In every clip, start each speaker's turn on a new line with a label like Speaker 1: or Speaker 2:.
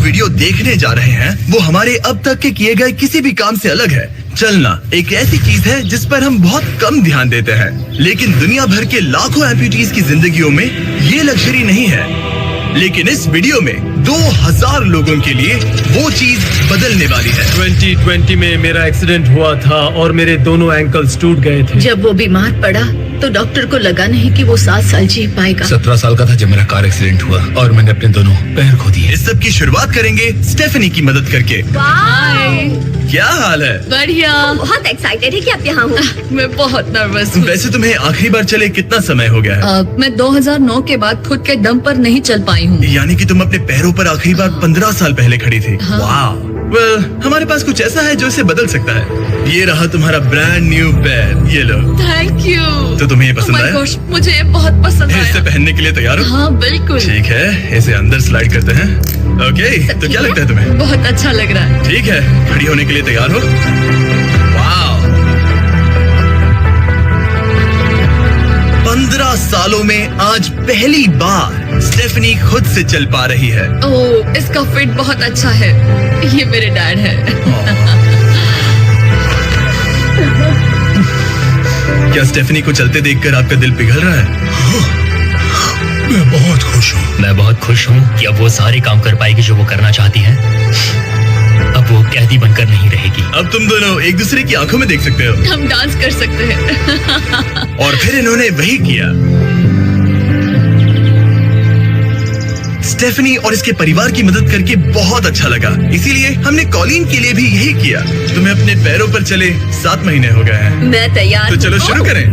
Speaker 1: Video देखने जा रहे हैं वो हमारे अब तक के किए गए किसी भी काम से अलग है। चलना एक ऐसी चीज है जिस पर हम बहुत कम ध्यान देते हैं, लेकिन दुनिया भर के लाखों एम्पुटीज की जिंदगियों में ये लग्जरी नहीं है। लेकिन इस वीडियो में 2000 लोगों के लिए वो चीज बदलने वाली है।
Speaker 2: 2020 में मेरा एक्सीडेंट हुआ था और मेरे दोनों एंकल्स टूट गए थे।
Speaker 3: जब वो बीमार पड़ा तो डॉक्टर को लगा नहीं कि वो 7 साल जी पाएगा।
Speaker 4: 17 साल का था जब मेरा कार एक्सीडेंट हुआ और मैंने अपने दोनों पैर खो दिए।
Speaker 1: इस सब की शुरुआत करेंगे स्टेफनी की मदद करके। क्या हाल है?
Speaker 3: बढ़िया।
Speaker 5: बहुत एक्साइटेड है कि आप यहाँ हो।
Speaker 3: मैं बहुत नर्वस हूँ।
Speaker 1: वैसे तुम्हें आखिरी बार चले कितना समय हो गया है?
Speaker 3: मैं 2009 के बाद खुद के दम पर नहीं चल पाई हूँ।
Speaker 1: यानी कि तुम अपने पैरों पर आखिरी बार 15 साल पहले खड़ी थी। वाह। वेल, हमारे पास कुछ ऐसा है जो इसे बदल सकता है। ये रहा तुम्हारा ब्रांड न्यू पैर, ये लो।
Speaker 3: Thank you.
Speaker 1: तो तुम्हें ये पसंद आया?
Speaker 3: मुझे ये बहुत पसंद आया।
Speaker 1: इसे पहनने के लिए तैयार हो?
Speaker 3: हाँ बिल्कुल।
Speaker 1: ठीक है, इसे अंदर स्लाइड करते हैं। ओके, तो क्या लगता है तुम्हें?
Speaker 3: बहुत अच्छा लग रहा है।
Speaker 1: ठीक है, खड़ी होने के लिए तैयार हो? वाह। 15 सालों में आज पहली बार स्टेफनी खुद से चल पा रही है।
Speaker 3: ओह, इसका फिट बहुत अच्छा है। ये मेरे डैड है।
Speaker 1: क्या स्टेफनी को चलते देखकर आपका दिल पिघल रहा है?
Speaker 4: मैं बहुत खुश हूँ।
Speaker 6: मैं बहुत खुश हूँ कि अब वो सारे काम कर पाएगी जो वो करना चाहती है। अब वो कैदी बनकर नहीं रहेगी।
Speaker 1: अब तुम दोनों एक दूसरे की आंखों में देख सकते हो।
Speaker 3: हम डांस कर सकते हैं।
Speaker 1: और फिर इन्होंने वही किया। स्टेफनी और इसके परिवार की मदद करके बहुत अच्छा लगा, इसीलिए हमने कॉलिन के लिए भी यही किया। तुम्हें अपने पैरों पर चले 7 महीने हो गए हैं।
Speaker 5: मैं तैयार
Speaker 1: तो चलो शुरू करें।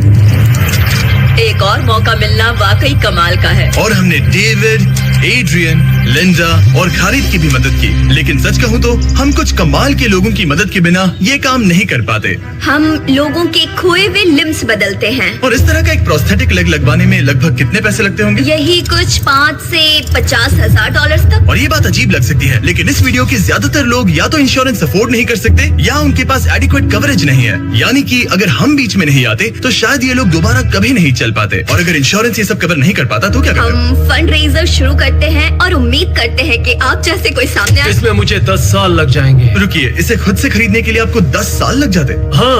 Speaker 5: एक और मौका मिलना वाकई कमाल का है।
Speaker 1: और हमने डेविड, एड्रियन, लिंडा और खालिद की भी मदद की। लेकिन सच कहूँ तो हम कुछ कमाल के लोगों की मदद के बिना ये काम नहीं कर पाते।
Speaker 5: हम लोगों के खोए हुए लिम्स बदलते हैं।
Speaker 1: और इस तरह का एक प्रोस्थेटिक लेग लगवाने में लगभग कितने पैसे लगते होंगे?
Speaker 5: यही कुछ 5 से 50 हजार डॉलर तक।
Speaker 1: और ये बात अजीब लग सकती है, लेकिन इस वीडियो के ज्यादातर लोग या तो इंश्योरेंस अफोर्ड नहीं कर सकते या उनके पास एडिक्वेट कवरेज नहीं है। यानी कि अगर हम बीच में नहीं आते तो शायद ये लोग दोबारा कभी नहीं चल पाते। और अगर इंश्योरेंस ये सब कवर नहीं कर पाता तो क्या करते?
Speaker 5: हम फंड रेजर शुरू करते हैं और उम्मीद करते हैं कि आप जैसे कोई सामने आए।
Speaker 2: इसमें मुझे 10 साल लग जाएंगे।
Speaker 1: रुकिए, इसे खुद से खरीदने के लिए आपको 10 साल लग जाते?
Speaker 2: हाँ।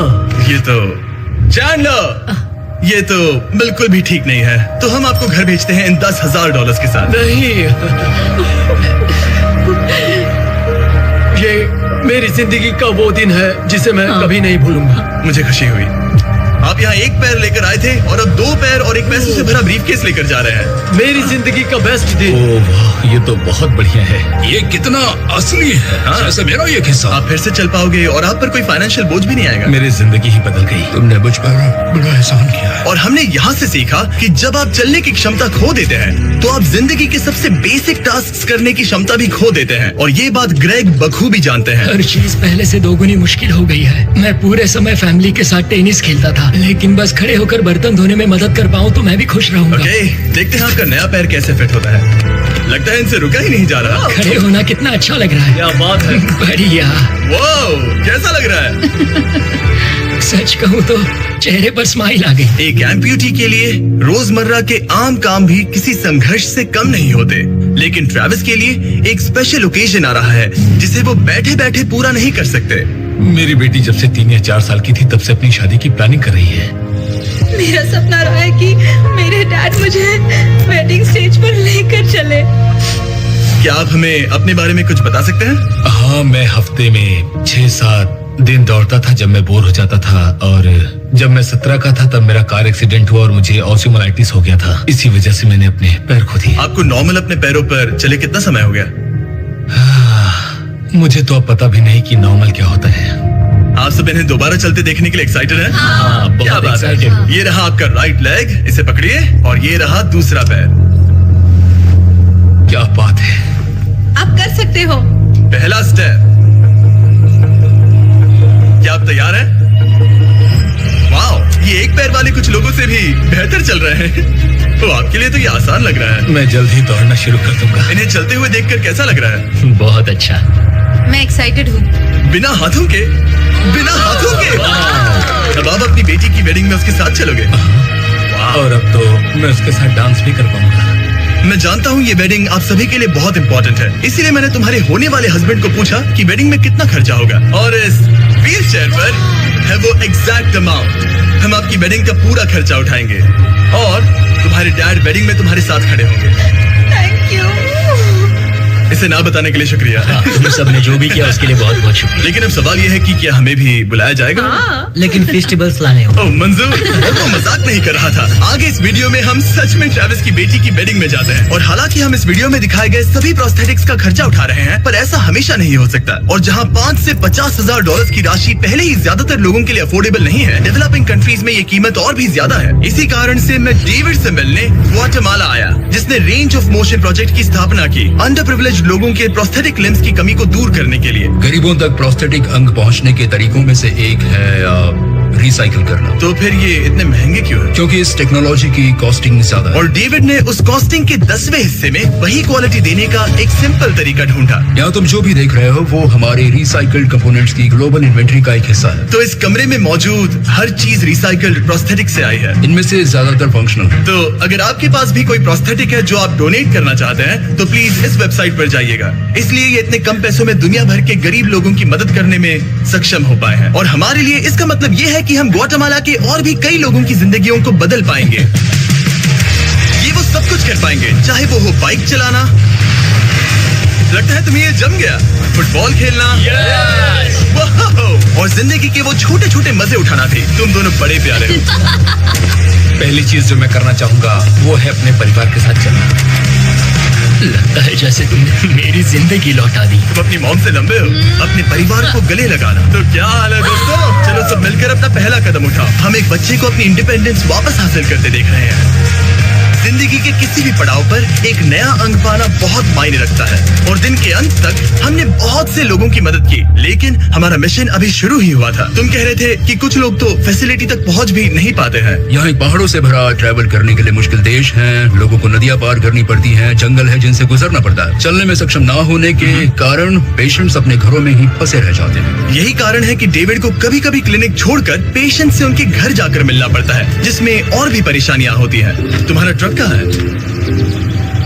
Speaker 1: ये तो ये तो बिल्कुल भी ठीक नहीं है। तो हम आपको घर भेजते हैं इन $10,000 के साथ।
Speaker 2: नहीं। ये मेरी जिंदगी का वो दिन है जिसे मैं कभी नहीं भूलूंगा।
Speaker 1: मुझे खुशी हुई। आप यहाँ एक पैर लेकर आए थे और अब 2 पैर और एक पैसे से भरा ब्रीफकेस लेकर जा रहे हैं।
Speaker 2: मेरी जिंदगी का बेस्ट दिन।
Speaker 4: ओह वाह, ये तो बहुत बढ़िया है। ये कितना असली है।
Speaker 1: हाँ।
Speaker 4: जैसे मेरा ये किस्सा।
Speaker 1: आप फिर से चल पाओगे और आप पर कोई फाइनेंशियल बोझ भी नहीं आएगा।
Speaker 4: मेरी जिंदगी ही बदल गई। तुमने मुझ पर बड़ा एहसान किया है।
Speaker 1: और हमने यहाँ से सीखा कि जब आप चलने की क्षमता खो देते हैं तो आप जिंदगी के सबसे बेसिक टास्क करने की क्षमता भी खो देते हैं। और ये बात ग्रेग बखूबी जानते हैं।
Speaker 6: हर चीज पहले से दोगुनी मुश्किल हो गई है। मैं पूरे समय फैमिली के साथ टेनिस खेलता था, लेकिन बस खड़े होकर बर्तन धोने में मदद कर पाऊँ तो मैं भी खुश रहूंगा।
Speaker 1: ओके, देखते हैं आपका नया पैर कैसे फिट होता है। लगता है इनसे रुका ही नहीं जा रहा।
Speaker 6: खड़े होना कितना अच्छा लग रहा है।
Speaker 2: क्या बात है।
Speaker 6: बढ़िया।
Speaker 1: वाओ, कैसा लग रहा है?
Speaker 6: सच कहूँ तो चेहरे पर स्माइल आ गई।
Speaker 1: एक एम्प्यूटी के लिए रोजमर्रा के आम काम भी किसी संघर्ष से कम नहीं होते, लेकिन ट्रेविस के लिए एक स्पेशल ओकेजन आ रहा है जिसे वो बैठे बैठे पूरा नहीं कर सकते।
Speaker 4: मेरी बेटी जब से 3 या 4 साल की थी तब से अपनी शादी की प्लानिंग कर रही है।
Speaker 3: मेरा सपना रहा है कि मेरे डैड मुझे वेडिंग स्टेज पर लेकर चले।
Speaker 1: क्या आप हमें अपने बारे में कुछ बता सकते हैं?
Speaker 4: हाँ, मैं हफ्ते में 6-7 दिन दौड़ता था जब मैं बोर हो जाता था। और जब मैं 17 का था तब मेरा कार एक्सीडेंट हुआ और मुझे ऑस्टियोमाइटिस हो गया था। इसी वजह से मैंने अपने पैर खो दिए।
Speaker 1: आपको नॉर्मल अपने पैरों पर चले कितना समय हो गया?
Speaker 4: मुझे तो अब पता भी नहीं कि नॉर्मल क्या होता है।
Speaker 1: आप सब इन्हें दोबारा चलते देखने के लिए एक्साइटेड हैं?
Speaker 4: हाँ,
Speaker 1: क्या
Speaker 4: बहुत
Speaker 1: बात है।
Speaker 4: excited।
Speaker 1: ये रहा आपका राइट लेग, इसे पकड़िए। और ये रहा दूसरा पैर।
Speaker 4: क्या बात है।
Speaker 3: आप कर सकते हो।
Speaker 1: पहला स्टेप। क्या आप तैयार हैं? वाओ, ये एक पैर वाले कुछ लोगों से भी बेहतर चल रहे हैं। तो आपके लिए तो ये आसान लग रहा है।
Speaker 4: मैं जल्द ही दौड़ना शुरू कर दूंगा।
Speaker 1: इन्हें चलते हुए देखकर कैसा लग रहा है?
Speaker 6: बहुत अच्छा।
Speaker 3: मैं एक्साइटेड हूँ।
Speaker 1: बिना हाथों के अब आप अपनी बेटी की वेडिंग में उसके साथ चलोगे?
Speaker 4: और अब तो मैं उसके साथ डांस भी कर पाऊंगा।
Speaker 1: मैं जानता हूँ ये वेडिंग आप सभी के लिए बहुत इंपॉर्टेंट है, इसीलिए मैंने तुम्हारे होने वाले हस्बैंड को पूछा कि वेडिंग में कितना खर्चा होगा, और इस व्हील चेयर पर है वो एग्जैक्ट अमाउंट। हम आपकी वेडिंग का पूरा खर्चा उठाएंगे और तुम्हारे डैड वेडिंग में तुम्हारे साथ खड़े होंगे।
Speaker 3: Thank you.
Speaker 1: इसे ना बताने के लिए शुक्रिया।
Speaker 6: तुम सब ने जो भी किया उसके लिए बहुत बहुत शुक्रिया।
Speaker 1: लेकिन अब सवाल ये है कि क्या हमें भी बुलाया जाएगा?
Speaker 6: लेकिन फेस्टिवल्स लाने हो।
Speaker 1: ओह मंजूर, वो तो मजाक नहीं कर रहा था। आगे इस वीडियो में हम सच में ट्रेविस की बेटी की वेडिंग में जाते हैं, और हालांकि हम इस वीडियो में दिखाए गए सभी प्रोस्थेटिक्स का खर्चा उठा रहे हैं, पर ऐसा हमेशा नहीं हो सकता। और जहां 5 से 50,000 डॉलर की राशि पहले ही ज्यादातर लोगों के लिए अफोर्डेबल नहीं है, डेवलपिंग कंट्रीज में ये कीमत और भी ज्यादा है। इसी कारण से मैं डेविड से मिलने ग्वाटेमाला आया, जिसने रेंज ऑफ मोशन प्रोजेक्ट की स्थापना की, अंडर प्रिविलेज्ड लोगों के प्रोस्थेटिक लिम्स की कमी को दूर करने के लिए।
Speaker 7: गरीबों तक प्रोस्थेटिक अंग पहुंचने के तरीकों में से एक है रिसाइकिल करना।
Speaker 1: तो फिर ये इतने महंगे क्यों है?
Speaker 7: क्योंकि इस टेक्नोलॉजी की कॉस्टिंग ज्यादा है।
Speaker 1: और डेविड ने उस कॉस्टिंग के 10वें हिस्से में वही क्वालिटी देने का एक सिंपल तरीका ढूंढा।
Speaker 7: यहाँ तुम जो भी देख रहे हो वो हमारे रिसाइकल्ड कंपोनेंट्स की ग्लोबल इन्वेंट्री का एक हिस्सा है।
Speaker 1: तो इस कमरे में मौजूद हर चीज रिसाइकल्ड प्रोस्थेटिक से आई है।
Speaker 7: इनमें से ज्यादातर फंक्शनल है।
Speaker 1: तो अगर आपके पास भी कोई प्रोस्थेटिक है जो आप डोनेट करना चाहते हैं, तो प्लीज इस वेबसाइट पर जाइएगा। इसलिए ये इतने कम पैसों में दुनिया भर के गरीब लोगों की मदद करने में सक्षम हो पाए हैं। और हमारे लिए इसका मतलब ये है कि हम ग्वाटेमाला के और भी कई लोगों की जिंदगियों को बदल पाएंगे। ये वो सब कुछ कर पाएंगे, चाहे वो हो बाइक चलाना, लगता है तुम्हें ये जम गया, फुटबॉल खेलना, वाह, और जिंदगी के वो छोटे छोटे मजे उठाना थे। तुम दोनों बड़े प्यारे हो।
Speaker 4: पहली चीज जो मैं करना चाहूंगा वो है अपने परिवार के साथ चलना।
Speaker 6: लगता है जैसे तुमने मेरी जिंदगी लौटा दी।
Speaker 1: तुम अपनी मॉम से लंबे हो, अपने परिवार को गले लगाना। तो क्या हाल है दोस्तों? चलो सब मिलकर अपना पहला कदम उठाओ। हम एक बच्चे को अपनी इंडिपेंडेंस वापस हासिल करते देख रहे हैं। जिंदगी के किसी भी पड़ाव पर एक नया अंग पाना बहुत मायने रखता है, और दिन के अंत तक हमने बहुत से लोगों की मदद की, लेकिन हमारा मिशन अभी शुरू ही हुआ था। तुम कह रहे थे कि कुछ लोग तो फैसिलिटी तक पहुंच भी नहीं पाते हैं।
Speaker 7: यहाँ एक पहाड़ों से भरा ट्रैवल करने के लिए मुश्किल देश है। लोगों को नदियाँ पार करनी पड़ती हैं, जंगल है जिनसे गुजरना पड़ता है। चलने में सक्षम ना होने के कारण पेशेंट्स अपने घरों में ही फंसे रह जाते हैं।
Speaker 1: यही कारण है कि डेविड को कभी कभी क्लिनिक छोड़कर पेशेंट से उनके घर जाकर मिलना पड़ता है, जिसमें और भी परेशानियां होती हैं। तुम्हारा ट्रक कहाँ है?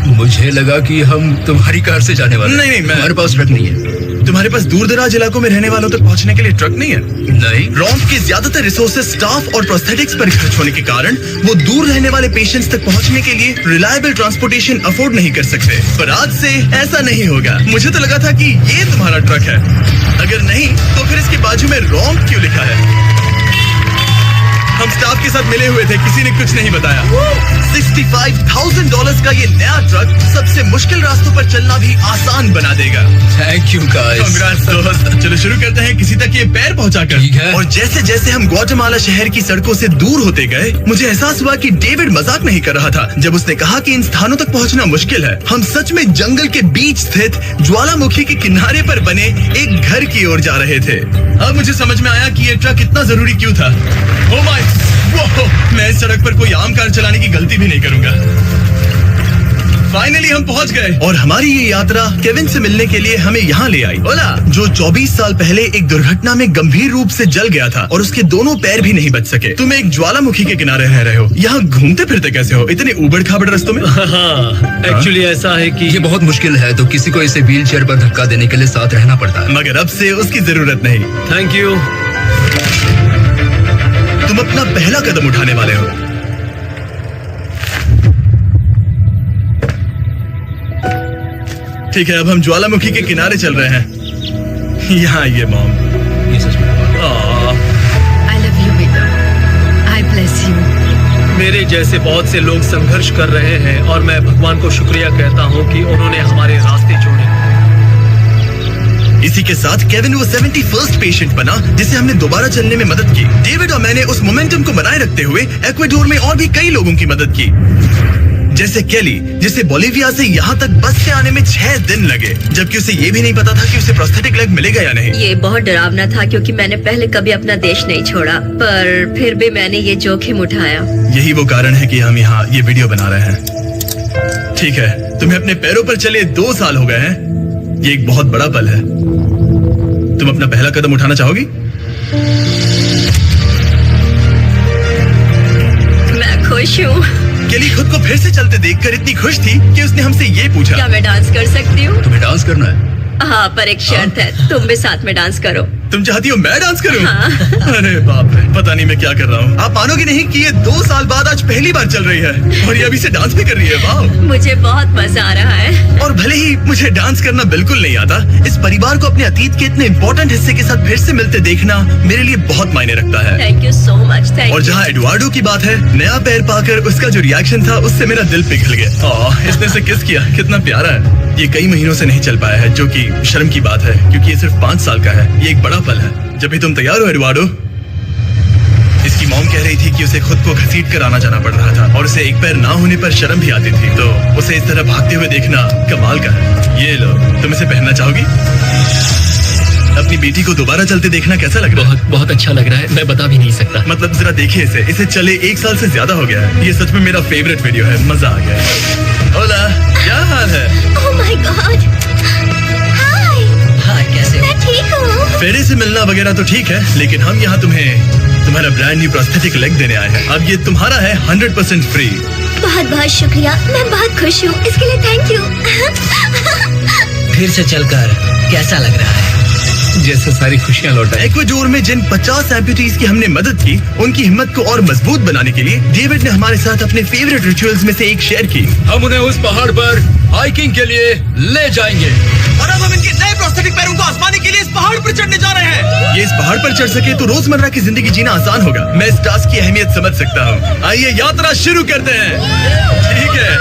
Speaker 7: मुझे लगा कि हम तुम्हारी कार से जाने वाले हैं।
Speaker 1: नहीं, मैं-
Speaker 7: हमारे पास ट्रक नहीं है।
Speaker 1: तुम्हारे पास दूर दराज इलाकों में रहने वालों तक पहुंचने के लिए ट्रक नहीं है?
Speaker 7: नहीं।
Speaker 1: रॉम्प के ज्यादातर रिसोर्सेज स्टाफ और प्रोस्थेटिक्स पर खर्च होने के कारण वो दूर रहने वाले पेशेंट्स तक पहुंचने के लिए रिलायबल ट्रांसपोर्टेशन अफोर्ड नहीं कर सकते। पर आज से ऐसा नहीं होगा। मुझे तो लगा था कि ये तुम्हारा ट्रक है। अगर नहीं तो फिर इसके बाजू में रॉम्प क्यों लिखा है? हम स्टाफ के साथ मिले हुए थे, किसी ने कुछ नहीं बताया। $65,000 का ये नया ट्रक सबसे मुश्किल रास्तों पर चलना भी आसान बना देगा।
Speaker 7: Thank you guys.
Speaker 1: Congrats, दोस्त। चलो शुरू करते हैं किसी तक ये पैर पहुंचाकर।
Speaker 7: ठीक है।
Speaker 1: और जैसे जैसे हम ग्वाटेमाला शहर की सड़कों से दूर होते गए, मुझे एहसास हुआ कि डेविड मजाक नहीं कर रहा था जब उसने कहा कि इन स्थानों तक पहुंचना मुश्किल है। हम सच में जंगल के बीच स्थित ज्वालामुखी के किनारे पर बने एक घर की ओर जा रहे थे। अब मुझे समझ में आया कि ये ट्रक इतना जरूरी क्यों था। Oh my, वो, मैं इस सड़क पर कोई आम कार चलाने की गलती भी नहीं करूंगा। फाइनली हम पहुंच गए, और हमारी ये यात्रा केविन से मिलने के लिए हमें यहाँ ले आई। ओला, जो 24 साल पहले एक दुर्घटना में गंभीर रूप से जल गया था और उसके दोनों पैर भी नहीं बच सके। तुम एक ज्वालामुखी के किनारे रह रहे हो, यहाँ घूमते फिरते कैसे हो इतने उबड़ खाबड़ रास्तों में?
Speaker 2: हाँ, एक्चुअली ऐसा है कि
Speaker 7: ये बहुत मुश्किल है, तो किसी को इसे व्हील चेयर पर धक्का देने के लिए साथ रहना पड़ता है।
Speaker 1: मगर अब से उसकी जरूरत नहीं।
Speaker 2: Thank you.
Speaker 1: तुम अपना पहला कदम उठाने वाले हो। ठीक है, अब हम ज्वालामुखी के किनारे चल रहे हैं। यहाँ ये मॉम।
Speaker 7: ये सच में
Speaker 3: I love you, बेटा। I bless you।
Speaker 2: मेरे जैसे बहुत से लोग संघर्ष कर रहे हैं, और मैं भगवान को शुक्रिया कहता हूँ कि उन्होंने हमारे रास्ते जोड़े।
Speaker 1: इसी के साथ केविन वो 71st पेशेंट बना जिसे हमने दोबारा चलने में मदद की। डेविड और मैंने उस मोमेंटम को बनाए रखते हुए एक्वाडोर में और भी कई लोगों की मदद की, जैसे केली, जिसे बोलिविया से यहाँ तक बस से आने में 6 दिन लगे, जबकि उसे ये भी नहीं पता था कि उसे प्रोस्थेटिक लेग मिलेगा या नहीं।
Speaker 5: ये बहुत डरावना था क्योंकि मैंने पहले कभी अपना देश नहीं छोड़ा, पर फिर भी मैंने ये जोखिम उठाया।
Speaker 1: यही वो कारण है कि हम यहाँ ये वीडियो बना रहे हैं। ठीक है, तुम्हें अपने पैरों पर चले 2 साल हो गए हैं। ये एक बहुत बड़ा पल है। तुम अपना पहला कदम उठाना चाहोगी?
Speaker 5: मैं खुश हूँ।
Speaker 1: केली खुद को फिर से चलते देखकर इतनी खुश थी कि उसने हमसे ये पूछा,
Speaker 5: क्या मैं डांस कर सकती हूँ?
Speaker 7: तुम्हें डांस करना है?
Speaker 5: हाँ, पर एक शर्त है, तुम भी साथ में डांस करो।
Speaker 1: तुम चाहती हो मैं डांस करूं?
Speaker 5: हाँ।
Speaker 1: अरे बाप रे, पता नहीं मैं क्या कर रहा हूँ। आप मानोगे नहीं कि ये 2 साल बाद आज पहली बार चल रही है और ये अभी से डांस भी कर रही है। वाह,
Speaker 5: मुझे बहुत मजा आ रहा है। और
Speaker 1: और भले ही मुझे डांस करना बिल्कुल नहीं आता, इस परिवार को अपने अतीत के इतने इम्पोर्टेंट हिस्से के साथ फिर से मिलते देखना मेरे लिए बहुत मायने रखता है।
Speaker 5: Thank you so much. Thank
Speaker 1: और
Speaker 5: यू।
Speaker 1: जहाँ एडुआर्डो की बात है, नया पैर पाकर उसका जो रिएक्शन था उससे मेरा दिल पिघल गया। इसने से किस किया, कितना प्यारा है। ये कई महीनों से नहीं चल पाया है, जो कि शर्म की बात है क्योंकि ये सिर्फ 5 साल का है। ये एक बड़ा पल है। जब भी तुम तैयार हो एडुआर्डो। इसकी मॉम कह रही थी कि उसे खुद को घसीट कर आना जाना पड़ रहा था और उसे एक पैर ना होने पर शर्म भी आती थी, तो उसे इस तरह भागते हुए देखना कमाल का है। ये लो, तुम इसे पहनना चाहोगी? अपनी बेटी को दोबारा चलते देखना कैसा लग रहा है?
Speaker 6: बहुत बहुत अच्छा लग रहा है, मैं बता भी नहीं सकता।
Speaker 1: मतलब जरा देखिए इसे चले 1 साल से ज्यादा हो गया है। ये सच में मेरा फेवरेट वीडियो है, मजा आ गया है। ओला, क्या हाल है?
Speaker 5: Oh my god. हाय।
Speaker 6: हाँ, कैसे?
Speaker 5: मैं ठीक हूँ।
Speaker 1: फेरे से मिलना वगैरह तो ठीक है, लेकिन हम यहाँ तुम्हारा ब्रांड न्यू प्रोस्थेटिक लेग देने आए हैं। अब ये तुम्हारा है 100% फ्री।
Speaker 5: बहुत बहुत शुक्रिया, मैं बहुत खुश हूँ, इसके लिए थैंक यू।
Speaker 6: फिर से चलकर कैसा लग रहा है?
Speaker 4: जैसे सारी खुशियाँ लौट आई।
Speaker 1: इक्वाडोर में जिन 50 एम्पुटीज की हमने मदद की, उनकी हिम्मत को और मजबूत बनाने के लिए डेविड ने हमारे साथ अपने फेवरेट रिचुअल्स में से एक शेयर की।
Speaker 7: हम उन्हें उस पहाड़ पर हाइकिंग के लिए ले जाएंगे।
Speaker 1: और अब हम इनके नए प्रोस्थेटिक पैरों को आजमाने के लिए इस पहाड़ पर चढ़ने जा रहे हैं। ये इस पहाड़ पर चढ़ सके तो रोजमर्रा की जिंदगी जीना आसान होगा। मैं इस टास्क की अहमियत समझ सकता हूँ। आइए यात्रा शुरू करते हैं। ठीक है,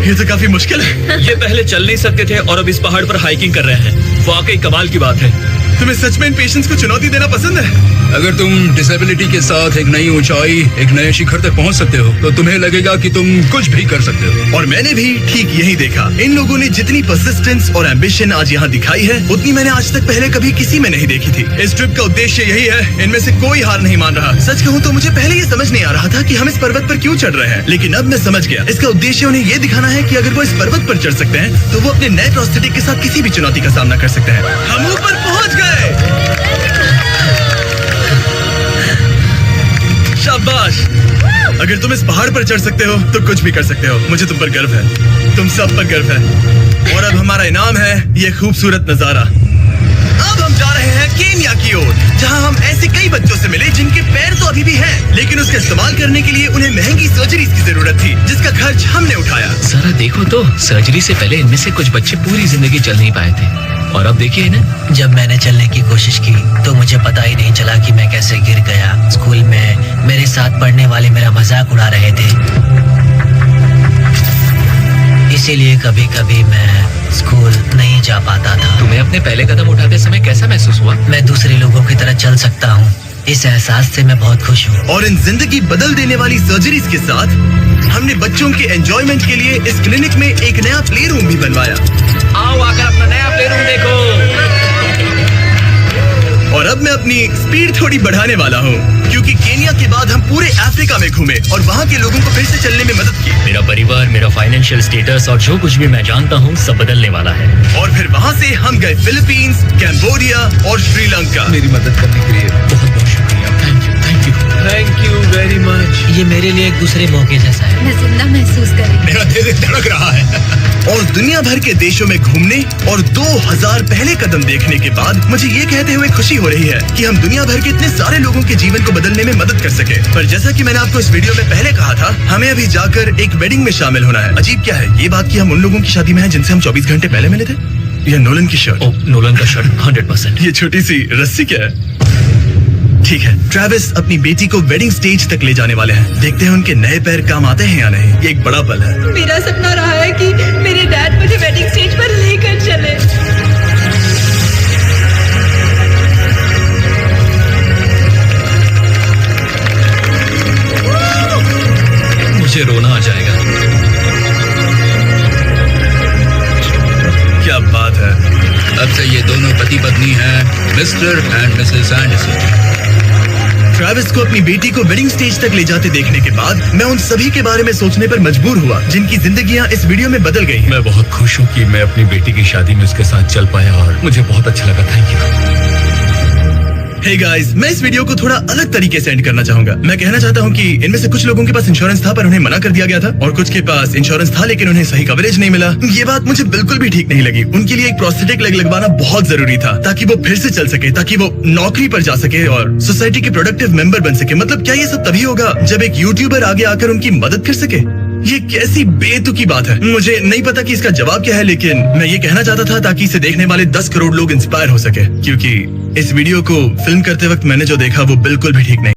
Speaker 1: ये तो काफी मुश्किल है।
Speaker 2: ये पहले चल नहीं सकते थे और अब इस पहाड़ पर हाइकिंग कर रहे हैं। वाकई कमाल की बात है।
Speaker 1: तुम्हें सच में इन पेशेंट्स को चुनौती देना पसंद है?
Speaker 7: अगर तुम डिसेबिलिटी के साथ एक नई ऊंचाई, एक नए शिखर तक पहुंच सकते हो, तो तुम्हें लगेगा कि तुम कुछ भी कर सकते हो।
Speaker 1: और मैंने भी ठीक यही देखा। इन लोगों ने जितनी परसिस्टेंस और एम्बिशन आज यहाँ दिखाई है, उतनी मैंने आज तक पहले कभी किसी में नहीं देखी थी। इस ट्रिप का उद्देश्य यही है, इनमें से कोई हार नहीं मान रहा। सच कहूँ तो मुझे पहले ये समझ नहीं आ रहा था कि हम इस पर्वत पर क्यों चढ़ रहे हैं, लेकिन अब मैं समझ गया। इसका उद्देश्य उन्हें ये दिखाना है कि अगर वो इस पर्वत पर चढ़ सकते हैं, तो वो अपने नए प्रोस्थेटिक के साथ किसी भी चुनौती का सामना कर सकते हैं। हम ऊपर पहुँच गए। शाबाश। अगर तुम इस पहाड़ पर चढ़ सकते हो तो कुछ भी कर सकते हो। मुझे तुम पर गर्व है, तुम सब पर गर्व है। और अब हमारा इनाम है ये खूबसूरत नजारा। अब हम जा रहे हैं केन्या की ओर, जहां हम ऐसे कई बच्चों से मिले जिनके पैर तो अभी भी हैं, लेकिन उसका इस्तेमाल करने के लिए उन्हें महंगी सर्जरीज की जरूरत थी, जिसका खर्च हमने उठाया।
Speaker 6: जरा देखो तो, सर्जरी से पहले इनमें से कुछ बच्चे पूरी जिंदगी चल नहीं पाए थे, और अब देखिए इन्हें।
Speaker 8: जब मैंने चलने की कोशिश की तो मुझे पता ही नहीं चला कि मैं कैसे गिर गया। स्कूल में मेरे साथ पढ़ने वाले मेरा मजाक उड़ा रहे थे, इसीलिए कभी कभी मैं स्कूल नहीं जा पाता था।
Speaker 6: तुम्हें अपने पहले कदम उठाते समय कैसा महसूस हुआ?
Speaker 8: मैं दूसरे लोगों की तरह चल सकता हूँ, इस एहसास से मैं बहुत खुश हूँ।
Speaker 1: और इन जिंदगी बदल देने वाली सर्जरीज के साथ हमने बच्चों के एंजॉयमेंट के लिए इस क्लिनिक में एक नया प्ले रूम भी बनवाया।
Speaker 2: आओ आकर अपना नया प्ले रूम देखो।
Speaker 1: और अब मैं अपनी स्पीड थोड़ी बढ़ाने वाला हूँ, क्योंकि केन्या के बाद हम पूरे अफ्रीका में घूमे और वहाँ के लोगों को फिर से चलने में मदद की।
Speaker 6: मेरा परिवार, मेरा फाइनेंशियल स्टेटस और जो कुछ भी मैं जानता हूँ सब बदलने वाला है।
Speaker 1: और फिर वहाँ से हम गए फिलीपींस, कैम्बोडिया और श्रीलंका।
Speaker 4: मेरी मदद करने के लिए बहुत बहुत शुक्रिया। Thank you, thank you.
Speaker 2: Thank you very much.
Speaker 8: ये मेरे लिए एक दूसरे मौके जैसा है।
Speaker 3: मैं जिंदा महसूस कर रही हूँ।
Speaker 7: मेरा दिल धड़क रहा है।
Speaker 1: और दुनिया भर के देशों में घूमने और 2000 पहले कदम देखने के बाद मुझे ये कहते हुए खुशी हो रही है कि हम दुनिया भर के इतने सारे लोगों के जीवन को बदलने में मदद कर सके। पर जैसा कि मैंने आपको इस वीडियो में पहले कहा था, हमें अभी जाकर एक वेडिंग में शामिल होना है। अजीब क्या है ये बात कि हम उन लोगों की शादी में हैं जिनसे हम 24 घंटे पहले मिले थे। यह नोलन की शर्ट।
Speaker 6: ओ, नोलन का शर्ट 100%।
Speaker 1: ये छोटी सी रस्सी क्या है? ठीक है, ट्रेविस अपनी बेटी को वेडिंग स्टेज तक ले जाने वाले हैं। देखते हैं उनके नए पैर काम आते हैं या नहीं। ये एक बड़ा पल है।
Speaker 3: मेरा सपना रहा है कि मेरे डैड मुझे वेडिंग स्टेज पर लेकर चले।
Speaker 6: मुझे रोना आ जाएगा।
Speaker 1: क्या बात है।
Speaker 7: अब से ये दोनों पति पत्नी हैं, mister and Mrs Anderson.
Speaker 1: Travis को अपनी बेटी को वेडिंग स्टेज तक ले जाते देखने के बाद मैं उन सभी के बारे में सोचने पर मजबूर हुआ जिनकी जिंदगियां इस वीडियो में बदल गई हैं।
Speaker 4: मैं बहुत खुश हूँ कि मैं अपनी बेटी की शादी में उसके साथ चल पाया और मुझे बहुत अच्छा लगा। Thank you.
Speaker 1: हे गाइस, मैं इस वीडियो को थोड़ा अलग तरीके से एंड करना चाहूंगा। मैं कहना चाहता हूँ कि इनमें से कुछ लोगों के पास इंश्योरेंस था पर उन्हें मना कर दिया गया था, और कुछ के पास इंश्योरेंस था लेकिन उन्हें सही कवरेज नहीं मिला। ये बात मुझे बिल्कुल भी ठीक नहीं लगी। उनके लिए एक प्रोस्थेटिक लेग लगवाना बहुत जरूरी था ताकि वो फिर से चल सके, ताकि वो नौकरी पर जा सके और सोसाइटी के प्रोडक्टिव मेंबर बन सके। मतलब क्या ये सब तभी होगा जब एक यूट्यूबर आगे आकर उनकी मदद कर सके? ये कैसी बेतुकी बात है। मुझे नहीं पता कि इसका जवाब क्या है, लेकिन मैं ये कहना चाहता था ताकि इसे देखने वाले 10 करोड़ लोग इंस्पायर हो सके, क्योंकि इस वीडियो को फिल्म करते वक्त मैंने जो देखा वो बिल्कुल भी ठीक नहीं।